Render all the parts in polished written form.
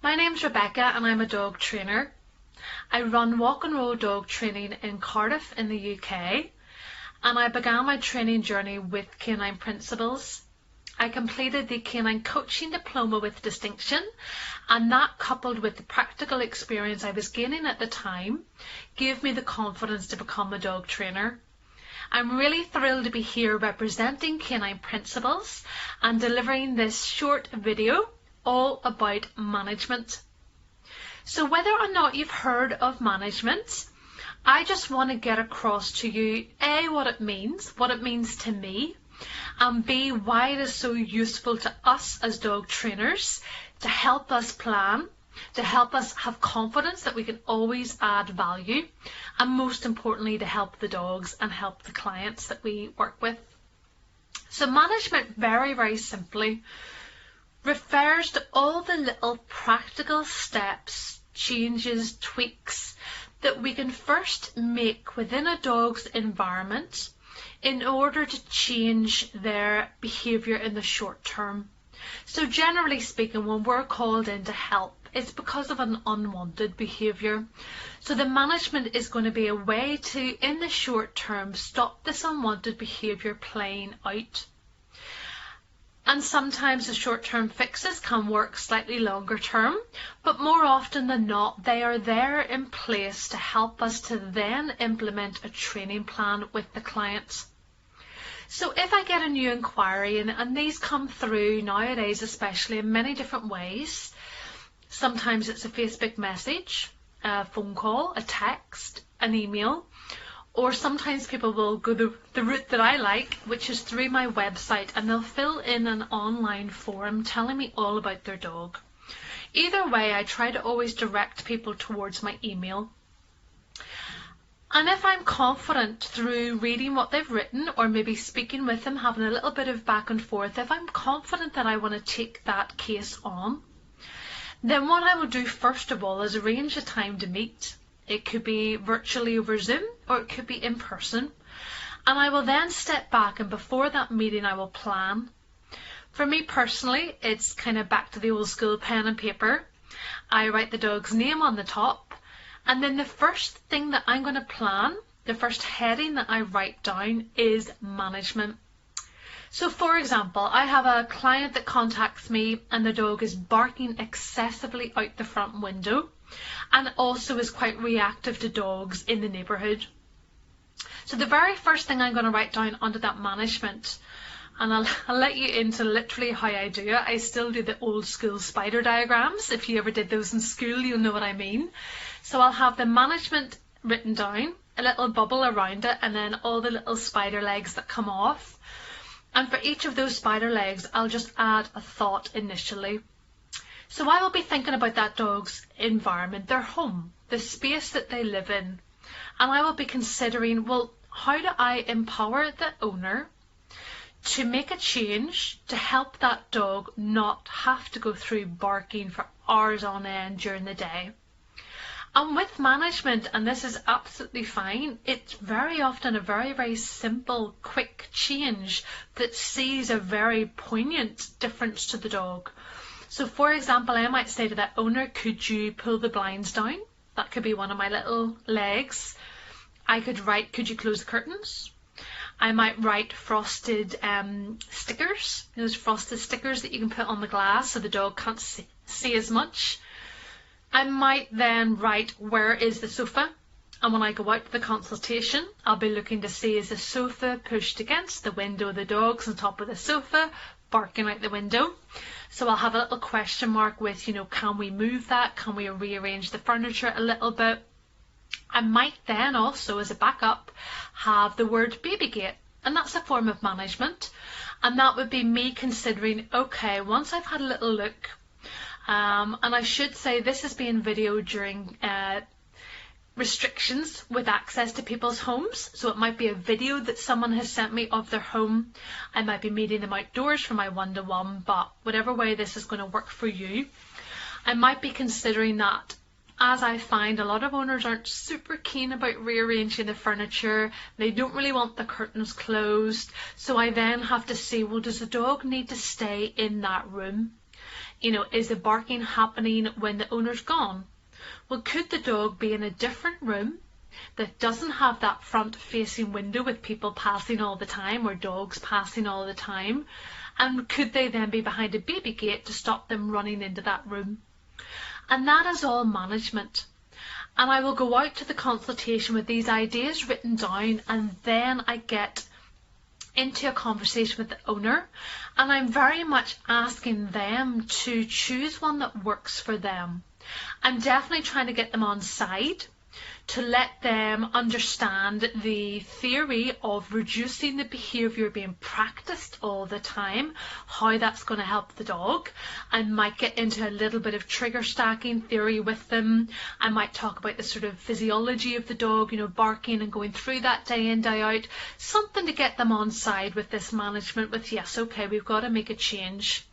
My name's Rebecca and I'm a dog trainer. I run walk and roll dog training in Cardiff in the UK, and I began my training journey with Canine Principles. I completed the Canine Coaching Diploma with distinction, and that, coupled with the practical experience I was gaining at the time, gave me the confidence to become a dog trainer. I'm really thrilled to be here representing Canine Principles and delivering this short video all about management. So whether or not you've heard of management, I just want to get across to you A, what it means to me, and B, why it is so useful to us as dog trainers to help us plan, to help us have confidence that we can always add value, and most importantly to help the dogs and help the clients that we work with. So management, very simply, refers to all the little practical steps, changes, tweaks that we can first make within a dog's environment in order to change their behaviour in the short term. So generally speaking, when we're called in to help, it's because of an unwanted behaviour. So the management is going to be a way to, in the short term, stop this unwanted behaviour playing out. And sometimes the short-term fixes can work slightly longer term, but more often than not, they are there in place to help us to then implement a training plan with the client. So if I get a new inquiry, and these come through nowadays, especially in many different ways, sometimes it's a Facebook message, a phone call, a text, an email, or sometimes people will go the route that I like, which is through my website, and they'll fill in an online form telling me all about their dog. Either way, I try to always direct people towards my email. And if I'm confident through reading what they've written, or maybe speaking with them, having a little bit of back and forth, if I'm confident that I want to take that case on, then what I will do first of all is arrange a time to meet. It could be virtually over Zoom, or it could be in person. And I will then step back, and before that meeting I will plan. For me personally, it's kind of back to the old school pen and paper. I write the dog's name on the top, and then the first thing that I'm going to plan, the first heading that I write down, is management. So for example, I have a client that contacts me and the dog is barking excessively out the front window, and also is quite reactive to dogs in the neighbourhood. So the very first thing I'm going to write down under that management, and I'll let you into literally how I do it. I still do the old school spider diagrams. If you ever did those in school, you'll know what I mean. So I'll have the management written down, a little bubble around it, and then all the little spider legs that come off. And for each of those spider legs, I'll just add a thought initially. So I will be thinking about that dog's environment, their home, the space that they live in. And I will be considering, well, how do I empower the owner to make a change to help that dog not have to go through barking for hours on end during the day. And with management, and this is absolutely fine, it's very often a very simple, quick change that sees a very poignant difference to the dog. So for example, I might say to that owner, could you pull the blinds down? That could be one of my little legs. I could write, could you close the curtains? I might write frosted stickers, those frosted stickers that you can put on the glass so the dog can't see as much. I might then write, where is the sofa? And when I go out to the consultation, I'll be looking to see, is the sofa pushed against the window, the dog's on top of the sofa, barking out the window. So I'll have a little question mark with, can we move that? Can we rearrange the furniture a little bit? I might then also, as a backup, have the word baby gate, and that's a form of management. And that would be me considering, okay, once I've had a little look, and I should say this is being videoed during restrictions with access to people's homes. So it might be a video that someone has sent me of their home. I might be meeting them outdoors for my one-to-one, but whatever way this is going to work for you, I might be considering that, as I find a lot of owners aren't super keen about rearranging the furniture. They don't really want the curtains closed. So I then have to see, well, does the dog need to stay in that room? Is the barking happening when the owner's gone? Well, could the dog be in a different room that doesn't have that front-facing window with people passing all the time or dogs passing all the time? And could they then be behind a baby gate to stop them running into that room? And that is all management. And I will go out to the consultation with these ideas written down, and then I get into a conversation with the owner, and I'm very much asking them to choose one that works for them. I'm definitely trying to get them on side to let them understand the theory of reducing the behaviour being practiced all the time, how that's going to help the dog. I might get into a little bit of trigger stacking theory with them. I might talk about the sort of physiology of the dog, barking and going through that day in, day out. Something to get them on side with this management with, yes, okay, we've got to make a change.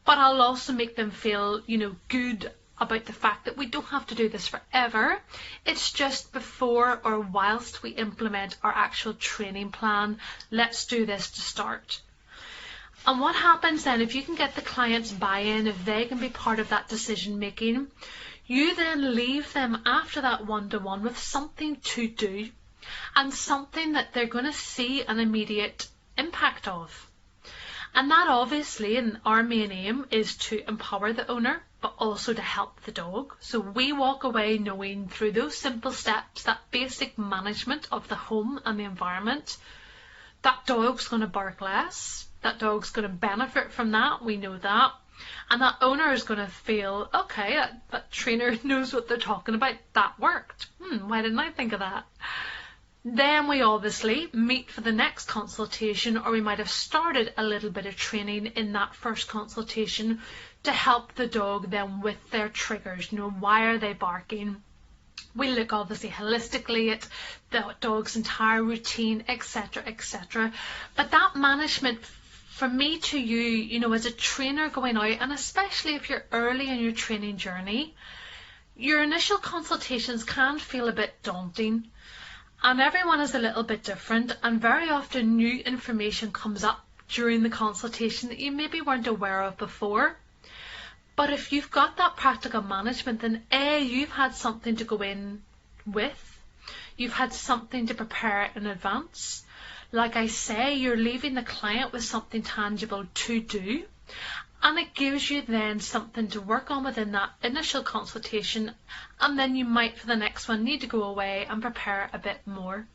But I'll also make them feel, good about the fact that we don't have to do this forever. It's just before or whilst we implement our actual training plan. Let's do this to start. And what happens then, if you can get the client's buy-in, if they can be part of that decision making, you then leave them after that one-to-one with something to do and something that they're going to see an immediate impact of. And that obviously, in our main aim, is to empower the owner, but also to help the dog. So we walk away knowing through those simple steps, that basic management of the home and the environment, that dog's going to bark less, that dog's going to benefit from that, we know that. And that owner is going to feel, okay, that trainer knows what they're talking about, that worked. Why didn't I think of that? Then we obviously meet for the next consultation, or we might have started a little bit of training in that first consultation to help the dog then with their triggers. Why are they barking? We look obviously holistically at the dog's entire routine, etc., etc. But that management, from me to you, as a trainer going out, and especially if you're early in your training journey, your initial consultations can feel a bit daunting. And everyone is a little bit different, and very often new information comes up during the consultation that you maybe weren't aware of before. But if you've got that practical management, then you've had something to go in with, you've had something to prepare in advance. Like I say, you're leaving the client with something tangible to do, and it gives you then something to work on within that initial consultation, and then you might for the next one need to go away and prepare a bit more.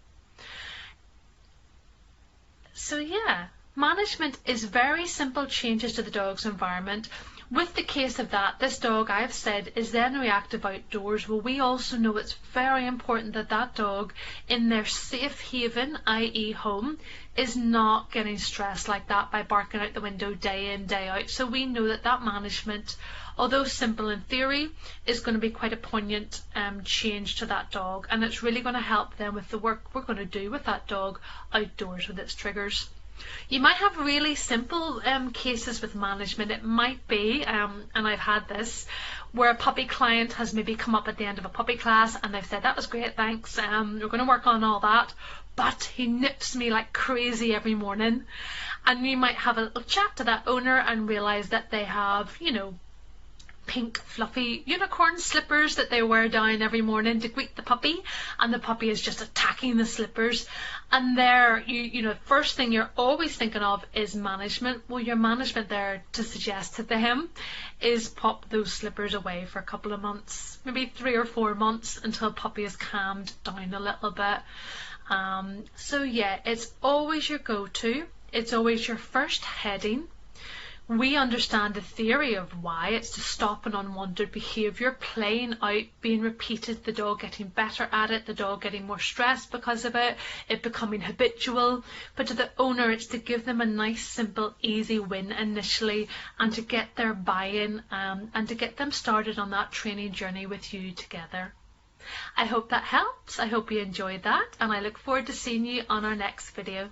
So yeah, management is very simple changes to the dog's environment. With the case of that, this dog, I've said, is then reactive outdoors. Well, we also know it's very important that that dog in their safe haven, i.e. home, is not getting stressed like that by barking out the window day in, day out. So we know that that management, although simple in theory, is going to be quite a poignant change to that dog. And it's really going to help them with the work we're going to do with that dog outdoors with its triggers. You might have really simple cases with management. It might be, and I've had this, where a puppy client has maybe come up at the end of a puppy class and they've said, that was great, thanks, we're going to work on all that, but he nips me like crazy every morning. And you might have a little chat to that owner and realise that they have, pink fluffy unicorn slippers that they wear down every morning to greet the puppy, and the puppy is just attacking the slippers. And there, first thing you're always thinking of is management. Well, your management there to suggest to them is pop those slippers away for a couple of months, maybe 3 or 4 months, until puppy is calmed down a little bit. So yeah, it's always your go-to. It's always your first heading. We understand the theory of why. It's to stop an unwanted behaviour playing out, being repeated, the dog getting better at it, the dog getting more stressed because of it, it becoming habitual. But to the owner, it's to give them a nice, simple, easy win initially, and to get their buy-in and to get them started on that training journey with you together. I hope that helps. I hope you enjoyed that, and I look forward to seeing you on our next video.